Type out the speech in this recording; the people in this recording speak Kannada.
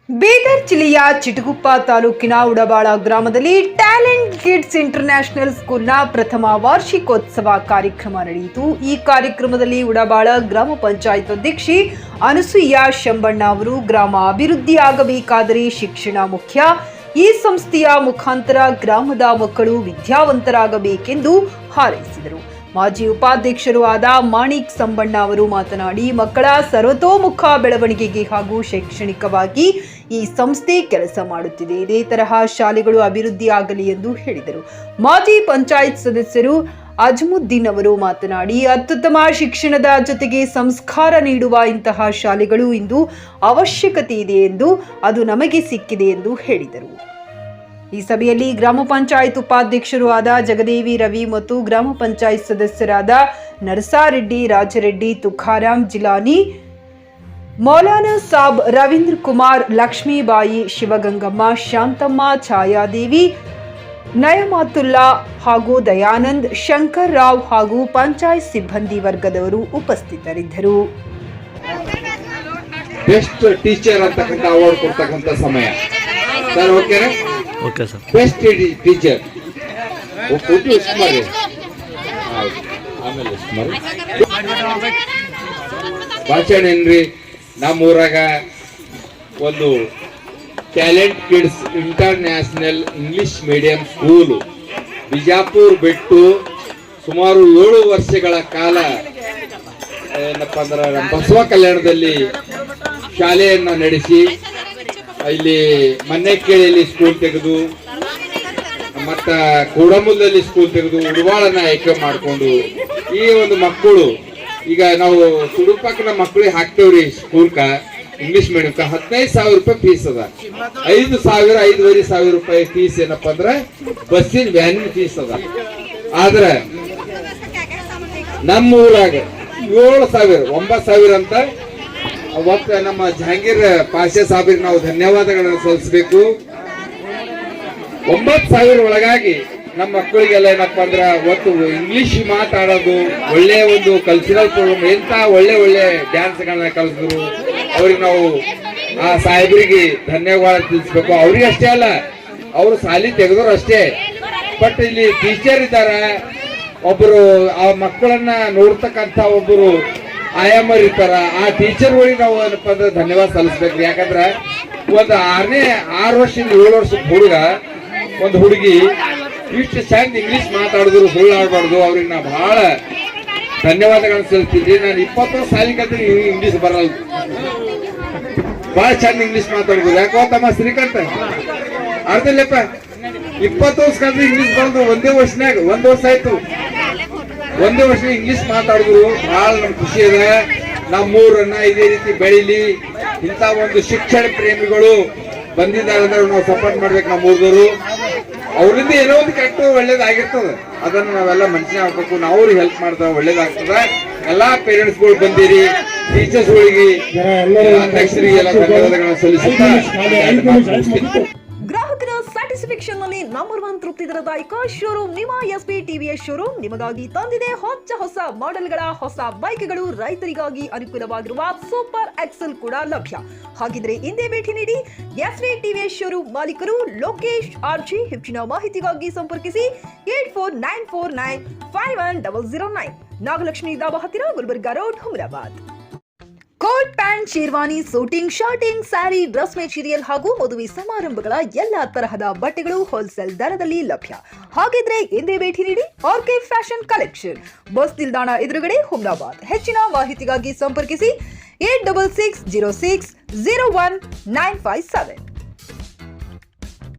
ಬೀದರ್ ಜಿಲ್ಲೆಯ ಚಿಟಗುಪ್ಪ ತಾಲೂಕಿನ ಉಡಬಾಳ ಗ್ರಾಮದಲ್ಲಿ ಟ್ಯಾಲೆಂಟ್ ಕಿಡ್ಸ್ ಇಂಟರ್ನ್ಯಾಷನಲ್ ಸ್ಕೂಲ್ನ ಪ್ರಥಮ ವಾರ್ಷಿಕೋತ್ಸವ ಕಾರ್ಯಕ್ರಮ ನಡೆಯಿತು. ಈ ಕಾರ್ಯಕ್ರಮದಲ್ಲಿ ಉಡಬಾಳ ಗ್ರಾಮ ಪಂಚಾಯತ್ ಅಧ್ಯಕ್ಷೆ ಅನಸೂಯ ಶಂಬಣ್ಣ ಅವರು ಗ್ರಾಮ ಅಭಿವೃದ್ಧಿಯಾಗಬೇಕಾದರೆ ಶಿಕ್ಷಣ ಮುಖ್ಯ, ಈ ಸಂಸ್ಥೆಯ ಮುಖಾಂತರ ಗ್ರಾಮದ ಮಕ್ಕಳು ವಿದ್ಯಾವಂತರಾಗಬೇಕೆಂದು ಹಾರೈಸಿದರು. ಮಾಜಿ ಉಪಾಧ್ಯಕ್ಷರು ಆದ ಮಾಣಿಕ್ ಸಂಬಣ್ಣ ಅವರು ಮಾತನಾಡಿ, ಮಕ್ಕಳ ಸರ್ವತೋಮುಖ ಬೆಳವಣಿಗೆಗೆ ಹಾಗೂ ಶೈಕ್ಷಣಿಕವಾಗಿ ಈ ಸಂಸ್ಥೆ ಕೆಲಸ ಮಾಡುತ್ತಿದೆ. ಇದೇ ತರಹ ಶಾಲೆಗಳು ಅಭಿವೃದ್ಧಿಯಾಗಲಿ ಎಂದು ಹೇಳಿದರು. ಮಾಜಿ ಪಂಚಾಯತ್ ಸದಸ್ಯರು ಅಜ್ಮುದ್ದೀನ್ ಅವರು ಮಾತನಾಡಿ, ಅತ್ಯುತ್ತಮ ಶಿಕ್ಷಣದ ಜೊತೆಗೆ ಸಂಸ್ಕಾರ ನೀಡುವ ಇಂತಹ ಶಾಲೆಗಳು ಇಂದು ಅವಶ್ಯಕತೆ ಇದೆ ಎಂದು ಅದು ನಮಗೆ ಸಿಕ್ಕಿದೆ ಎಂದು ಹೇಳಿದರು. ಈ ಸಭೆಯಲ್ಲಿ ಗ್ರಾಮ ಪಂಚಾಯತ್ ಉಪಾಧ್ಯಕ್ಷರು ಆದ ಜಗದೇವಿ ರವಿ ಮತ್ತು ಗ್ರಾಮ ಪಂಚಾಯತ್ ಸದಸ್ಯರಾದ ನರಸಾರೆಡ್ಡಿ, ರಾಜರೆಡ್ಡಿ, ತುಕಾರಾಮ್, ಜಿಲಾನಿ, ಮೌಲಾನಾ ಸಾಬ್, ರವೀಂದ್ರ ಕುಮಾರ್, ಲಕ್ಷ್ಮೀಬಾಯಿ, ಶಿವಗಂಗಮ್ಮ, ಶಾಂತಮ್ಮ, ಛಾಯಾದೇವಿ, ನಯಮಾತುಲ್ಲಾ ಹಾಗೂ ದಯಾನಂದ್, ಶಂಕರ್ ರಾವ್ ಹಾಗೂ ಪಂಚಾಯತ್ ಸಿಬ್ಬಂದಿ ವರ್ಗದವರು ಉಪಸ್ಥಿತರಿದ್ದರು. ಬೆಸ್ಟ್ ಟೀಚರ್ ಅಂತಕ್ಕಂಥ ಅವಾರ್ಡ್ ಕೊಡ್ತಕ್ಕಂಥ ಸಮಯ sir. Okay sir. Best teacher ಆಮೇಲೆ ಭಾಷಣ ಏನ್ರಿ, ನಮ್ಮೂರಾಗ ಒಂದು talent kids international English medium school Bijapur ಬಿಟ್ಟು ಸುಮಾರು 7 ವರ್ಷಗಳ ಕಾಲ ಏನಪ್ಪಾ ಅಂದ್ರೆ ಬಸವ ಕಲ್ಯಾಣದಲ್ಲಿ ಶಾಲೆಯನ್ನ ನಡೆಸಿ, ಇಲ್ಲಿ ಮನ್ನೆಕೇಳಿಯಲ್ಲಿ ಸ್ಕೂಲ್ ತೆಗೆದು, ಮತ್ತ ಕೂಡಮುಲ್ಲಲ್ಲಿ ಸ್ಕೂಲ್ ತೆಗೆದು, ಉಡವಾಳನ ಆಯ್ಕೆ ಮಾಡಿಕೊಂಡು ಈ ಒಂದು ಮಕ್ಕಳು ಈಗ ನಾವು ಸುಡುಪಾಕನ ಮಕ್ಕಳಿಗೆ ಹಾಕ್ತೇವ್ರಿ ಸ್ಕೂಲ್ಕ ಇಂಗ್ಲಿಷ್ ಮೀಡಿಯಂಕ 15,000 ರೂಪಾಯಿ ಫೀಸ್ ಅದ. 5,000-5,500 ರೂಪಾಯಿ ಫೀಸ್ ಏನಪ್ಪಾ ಅಂದ್ರೆ ಬಸ್ಸಿನ ವ್ಯಾನಿನ ಫೀಸ್ ಅದ. ಆದ್ರೆ ನಮ್ಮ ಊರಾಗ 7,000 9,000 ಅಂತ ಅವತ್ತು ನಮ್ಮ ಜಹಾಂಗೀರ್ ಪಾಷಾ ಸಾಹೇಬ್ರಿಗೆ ನಾವು ಧನ್ಯವಾದಗಳನ್ನು ಸಲ್ಲಿಸಬೇಕು. 9,000 ಒಳಗಾಗಿ ನಮ್ಮ ಮಕ್ಕಳಿಗೆಲ್ಲ ಏನಪ್ಪಾ ಅಂದ್ರ ಒಟ್ಟು ಇಂಗ್ಲಿಷ್ ಮಾತಾಡೋದು, ಒಳ್ಳೆ ಒಂದು ಕಲ್ಚರಲ್ ಪ್ರೋಗ್ರಾಮ್, ಎಂತ ಒಳ್ಳೆ ಡ್ಯಾನ್ಸ್ ಗಳನ್ನ ಕಲಿಸಿದ್ರು. ಅವ್ರಿಗೆ ನಾವು ಆ ಸಾಹೇಬ್ರಿಗೆ ಧನ್ಯವಾದ ತಿಳಿಸ್ಬೇಕು. ಅವ್ರಿಗೆ ಅಷ್ಟೇ ಅಲ್ಲ, ಅವರು ಸಾಲಿ ತೆಗೆದವ್ರು ಅಷ್ಟೇ, ಬಟ್ ಇಲ್ಲಿ ಟೀಚರ್ ಇದ್ದಾರ, ಒಬ್ಬರು ಆ ಮಕ್ಕಳನ್ನ ನೋಡ್ತಕ್ಕಂಥ ಒಬ್ಬರು ಆಯಾಮರ್ ಇರ್ತಾರ. ಆ ಟೀಚರ್ಗಳಿಗೆ ನಾವು ಏನಪ್ಪಾ ಅಂದ್ರೆ ಧನ್ಯವಾದ ಸಲ್ಲಿಸ್ಬೇಕು. ಯಾಕಂದ್ರ ಒಂದು 6 ವರ್ಷದಿಂದ 7 ವರ್ಷದ ಹುಡುಗ, ಒಂದು ಹುಡುಗಿ ಇಷ್ಟು ಚಂದ ಇಂಗ್ಲಿಷ್ ಮಾತಾಡಿದ್ರು, ಸುಳ್ಳು ಆಡ್ಬಾರ್ದು. ಅವ್ರಿಗೆ ನಾ ಬಹಳ ಧನ್ಯವಾದಗಳನ್ನ ಸಲ್ಲಿಸ್ತಿದ್ವಿ. ನಾನು 20 ವರ್ಷ ಸಾಲಿ ಕಲ್ತೀನಿ, ಇಂಗ್ಲಿಷ್ ಬರಲ್ಲ, ಬಹಳ ಚಂದ ಇಂಗ್ಲಿಷ್ ಮಾತಾಡ್ಬೋದು. ಯಾಕೋ ತಮ್ಮ ಶ್ರೀಕಂಠ ಅರ್ಧಲ್ಲಪ್ಪ 20 ವರ್ಷ ಕಲ್ತು ಇಂಗ್ಲಿಷ್ ಬಂದು ಒಂದೇ ವರ್ಷನಾಗ 1 ವರ್ಷ ಆಯ್ತು, ಒಂದೇ ವರ್ಷ ಇಂಗ್ಲಿಷ್ ಮಾತಾಡಿದ್ರು. ಬಹಳ ನಮ್ಗೆ ಖುಷಿ ಇದೆ. ನಮ್ಮೂರನ್ನ ಇದೇ ರೀತಿ ಬೆಳೀಲಿ. ಇಂಥ ಒಂದು ಶಿಕ್ಷಣ ಪ್ರೇಮಿಗಳು ಬಂದಿದ್ದಾರೆ ಅಂದ್ರೆ ನಾವು ಸಪೋರ್ಟ್ ಮಾಡ್ಬೇಕು. ನಮ್ಮೂರದವರು ಅವರಿಂದ ಏನೋ ಒಂದು ಕೆಟ್ಟ ಒಳ್ಳೇದಾಗಿರ್ತದೆ, ಅದನ್ನ ನಾವೆಲ್ಲ ಮನುಷ್ಯ ಹಾಕ್ಬೇಕು. ನಾವು ಅವ್ರಿಗೆ ಹೆಲ್ಪ್ ಮಾಡ್ತಾವೆ, ಒಳ್ಳೇದಾಗ್ತದೆ. ಎಲ್ಲಾ ಪೇರೆಂಟ್ಸ್ಗಳು ಬಂದಿರಿ, ಟೀಚರ್ಸ್ಗಳಿಗೆ, ಅಧ್ಯಕ್ಷರಿಗೆ ಎಲ್ಲ ಧನ್ಯವಾದಗಳನ್ನು ಸಲ್ಲಿಸುತ್ತಾ ಗ್ರಾಹಕರ ಸ್ಯಾಟಿಸ್ಫ್ಯಾಕ್ಷನ್ ನಲ್ಲಿ ನಂಬರ್ 1 ತೃಪ್ತಿದಾಯಕ ಶೋರೂಮ್ ನಿಮ್ಮ ಎಸ್ಪಿ ಟಿವಿಎಸ್ ಶೋರೂಮ್ ನಿಮಗಾಗಿ ತಂದಿದೆ ಹೊಸ ಮಾಡೆಲ್ಗಳ ಹೊಸ ಬೈಕ್ಗಳು. ರೈತರಿಗಾಗಿ ಅನುಕೂಲವಾಗಿರುವ ಸೂಪರ್ ಎಕ್ಸೆಲ್ ಕೂಡ ಲಭ್ಯ. ಹಾಗಿದ್ರೆ ಹಿಂದೆ ಭೇಟಿ ನೀಡಿ ಎಸ್ಪಿ ಟಿವಿಎಸ್ ಶೋರೂಮ್ ಮಾಲೀಕರು ಲೋಕೇಶ್ ಆರ್ಜಿ. ಹೆಚ್ಚಿನ ಮಾಹಿತಿಗಾಗಿ ಸಂಪರ್ಕಿಸಿ 8499510009, ನಾಗಲಕ್ಷ್ಮಿ ದಾಬಾ ಹತ್ತಿರ, Gulbarga road, Humnabad. Coat pant, sherwani, suiting, shirting, sari, dress material ಹಾಗೂ ಮದುವೆ ಸಮಾರಂಭಗಳ ಎಲ್ಲಾ ತರಹದ ಬಟ್ಟೆಗಳು ಹೋಲ್ಸೇಲ್ ದರದಲ್ಲಿ ಲಭ್ಯ. ಹಾಗಿದ್ರೆ ಹಿಂದೆ ಭೇಟಿ ನೀಡಿ ಆರ್ಕೆ ಫ್ಯಾಷನ್ ಕಲೆಕ್ಷನ್, ಬಸ್ ನಿಲ್ದಾಣ ಎದುರುಗಡೆ, ಹುಮರಾಬಾದ್. ಹೆಚ್ಚಿನ ಮಾಹಿತಿಗಾಗಿ ಸಂಪರ್ಕಿಸಿ 8660601957.